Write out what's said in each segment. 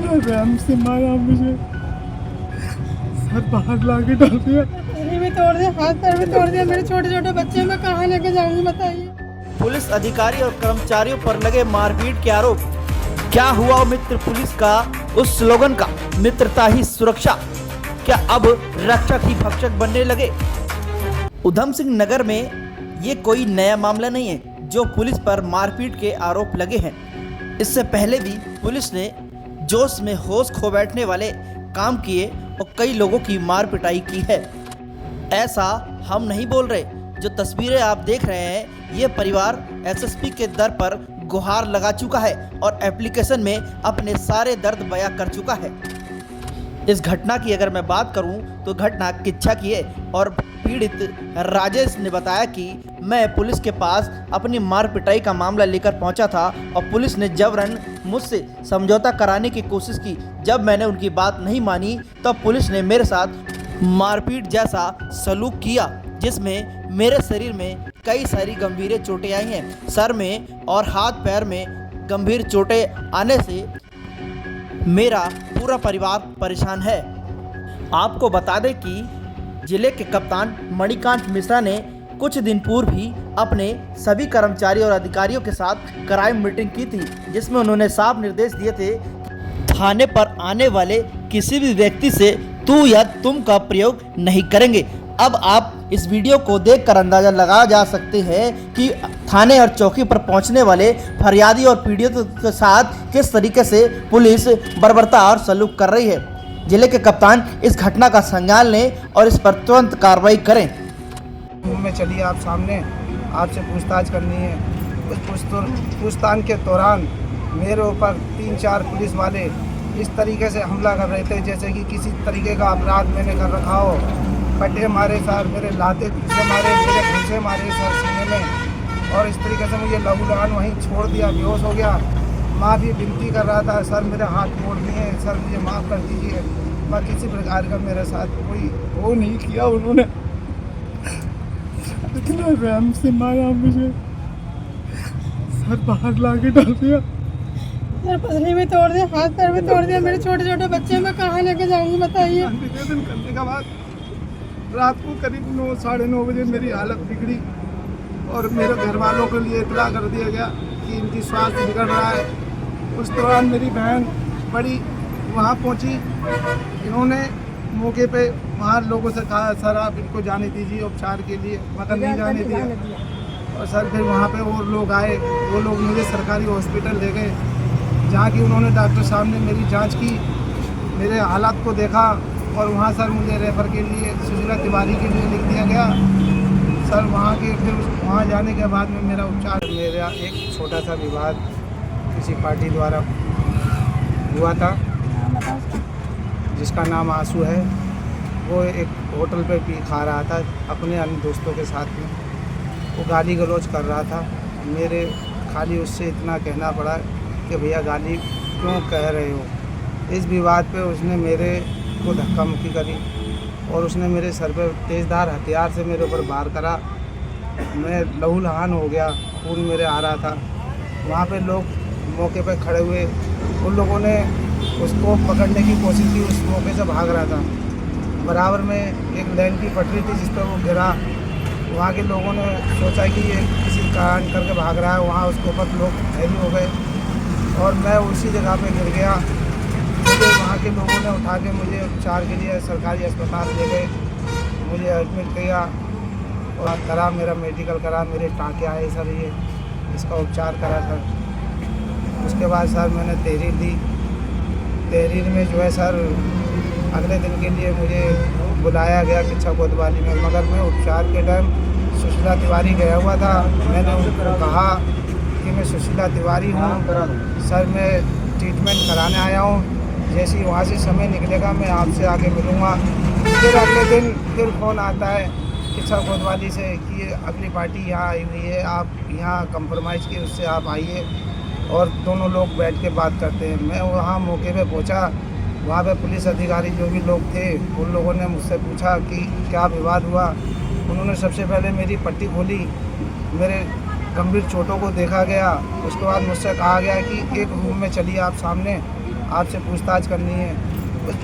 रहम से मारा मुझे, सर बाहर लाके डाल दिया, भी तोड़ दिया, हाथ पैर भी तोड़ दिया। मेरे छोटे छोटे बच्चे मैं कहाँ लेके जाऊंगी बताइए। पुलिस अधिकारी और कर्मचारियों पर लगे मारपीट के आरोप। क्या हुआ मित्र पुलिस का उस स्लोगन का, मित्रता ही सुरक्षा, क्या अब रक्षक ही भक्षक बनने लगे? उधम सिंह नगर में ये कोई नया मामला नहीं है जो पुलिस पर मारपीट के आरोप लगे हैं। इससे पहले भी पुलिस ने जोश में होश खो बैठने वाले काम किए और कई लोगों की मार पिटाई की है। ऐसा हम नहीं बोल रहे। जो तस्वीरें आप देख रहे हैं, ये परिवार एसएसपी के दर पर गुहार लगा चुका है और एप्लीकेशन में अपने सारे दर्द बयां कर चुका है। इस घटना की अगर मैं बात करूं तो घटना किच्छा की है और पीड़ित राजेश ने बताया कि मैं पुलिस के पास अपनी मार पिटाई का मामला लेकर पहुंचा था और पुलिस ने जबरन मुझसे समझौता कराने की कोशिश की। जब मैंने उनकी बात नहीं मानी तब पुलिस ने मेरे साथ मारपीट जैसा सलूक किया, जिसमें मेरे शरीर में कई सारी गंभीर चोटें आई हैं। सर में और हाथ पैर में गंभीर चोटें आने से मेरा पूरा परिवार परेशान है। आपको बता दें कि जिले के कप्तान मणिकांत मिश्रा ने कुछ दिन पूर्व ही अपने सभी कर्मचारी और अधिकारियों के साथ क्राइम मीटिंग की थी, जिसमें उन्होंने साफ निर्देश दिए थे थाने पर आने वाले किसी भी व्यक्ति से तू या तुम का प्रयोग नहीं करेंगे। अब आप इस वीडियो को देखकर अंदाज़ा लगा जा सकते हैं कि थाने और चौकी पर पहुंचने वाले फरियादी और पीड़ितों के साथ किस तरीके से पुलिस बर्बरता और सलूक कर रही है। जिले के कप्तान इस घटना का संज्ञान लें और इस पर तुरंत कार्रवाई करें। में चलिए, आप सामने, आपसे पूछताछ करनी है। उस पूछताछ के दौरान मेरे ऊपर 3-4 पुलिस वाले इस तरीके से हमला कर रहे थे जैसे कि किसी तरीके का अपराध मैंने कर रखा हो। पट्टे मारे सर, मेरे लाते से मारे, मेरे घुसे मारे सर सीने में, और इस तरीके से मुझे लहूलुहान वहीं छोड़ दिया, बेहोश हो गया। माँ भी विनती कर रहा था, सर मेरे हाथ तोड़ दिए, सर मुझे माफ़ कर दीजिए। मैं किसी प्रकार का मेरे साथ कोई वो नहीं किया उन्होंने। इतना रहम से मारा मुझे, सर बाहर लाके डाल दिया, मेरे पसली भी तोड़ दिया, हाथ पैर भी तोड़ दिया। मेरे छोटे छोटे बच्चे मैं कहाँ लेके जाऊंगी बताइए। निवेदन करने के बाद रात को करीब 9-9:30 बजे मेरी हालत बिगड़ी और मेरे घर वालों के लिए इतला कर दिया गया कि इनकी स्वास्थ्य बिगड़ रहा है। उस दौरान मेरी बहन बड़ी वहाँ पहुँची। इन्होंने मौके पे वहाँ लोगों से कहा, सर आप इनको जाने दीजिए उपचार के लिए, मगर नहीं जाने दिया। और सर फिर वहाँ पे और लोग आए, वो लोग मुझे सरकारी हॉस्पिटल ले गए, जहाँ की उन्होंने डॉक्टर साहब ने मेरी जांच की, मेरे हालात को देखा और वहाँ सर मुझे रेफ़र के लिए सुशीला तिवारी के लिए लिख दिया गया। सर वहाँ के फिर वहाँ जाने के बाद में मेरा उपचार, मेरा एक छोटा सा विवाद किसी पार्टी द्वारा हुआ था जिसका नाम आंसू है। वो एक होटल पे पी खा रहा था अपने अन्य दोस्तों के साथ में, वो गाली गलौज कर रहा था। मेरे खाली उससे इतना कहना पड़ा कि भैया गाली क्यों कह रहे हो। इस विवाद पे उसने मेरे को धक्का मुक्की करी और उसने मेरे सर पे तेज़धार हथियार से मेरे ऊपर वार करा। मैं लहूलुहान हो गया, खून मेरे आ रहा था। वहाँ पे लोग मौके पे खड़े हुए, उन लोगों ने उसको पकड़ने की कोशिश की, उस मौके से भाग रहा था। बराबर में एक लाइन की पटरी थी जिस पर वो गिरा। वहाँ के लोगों ने सोचा कि ये किसी कारण करके भाग रहा है, वहाँ उसके ऊपर लोग हैवी हो गए और मैं उसी जगह पे गिर गया। मुझे वहाँ के लोगों ने उठा के मुझे उपचार के लिए सरकारी अस्पताल ले गए, मुझे एडमिट किया और करा, मेरा मेडिकल करा, मेरे टाँके आए सर, ये इसका उपचार करा सर। उसके बाद सर मैंने तहरीर दी। तहरीर में जो है सर अगले दिन के लिए मुझे बुलाया गया किच्छा कोतवाली में, मगर मैं उपचार के टाइम सुशीला तिवारी गया हुआ था। मैंने उनको कहा कि मैं सुशीला तिवारी हूँ सर, मैं ट्रीटमेंट कराने आया हूँ, जैसे ही वहाँ से समय निकलेगा मैं आपसे आके मिलूँगा। फिर अगले दिन फिर फ़ोन आता है किच्छा कोतवाली से कि ये अगली पार्टी यहाँ आई हुई है, आप यहाँ कंप्रोमाइज़ किए उससे आप आइए और दोनों लोग बैठ के बात करते हैं। मैं वहाँ मौके पे पहुँचा, वहाँ पे पुलिस अधिकारी जो भी लोग थे उन लोगों ने मुझसे पूछा कि क्या विवाद हुआ। उन्होंने सबसे पहले मेरी पट्टी खोली, मेरे गंभीर चोटों को देखा गया। उसके बाद मुझसे कहा गया कि एक रूम में चलिए आप सामने, आपसे पूछताछ करनी है। उस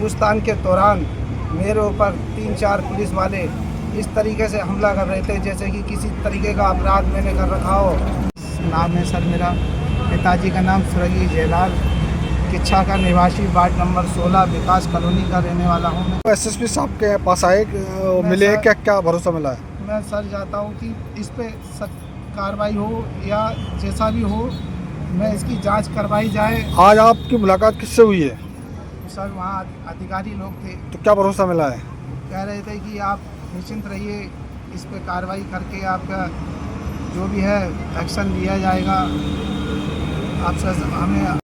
पूछताछ के दौरान मेरे ऊपर 3-4 पुलिस वाले इस तरीके से हमला कर रहे थे जैसे कि किसी तरीके का अपराध मैंने कर रखा हो। नाम है सर मेरा, पिताजी का नाम स्वर्गीय जयलाल, किच्छा का निवासी, वार्ड नंबर 16 विकास कॉलोनी का रहने वाला हूँ मैं। एसएसपी साहब के पास आए, मिले, सर- क्या क्या भरोसा मिला है? मैं सर चाहता हूँ कि इस पे सख्त कार्रवाई हो या जैसा भी हो, मैं इसकी जांच करवाई जाए। आज आपकी मुलाकात किससे हुई है? सर वहाँ अधिकारी लोग थे, तो क्या भरोसा मिला है? कह रहे थे कि आप निश्चिंत रहिए, इस पे कार्रवाई करके आपका जो भी है एक्शन लिया जाएगा। आपसे हमें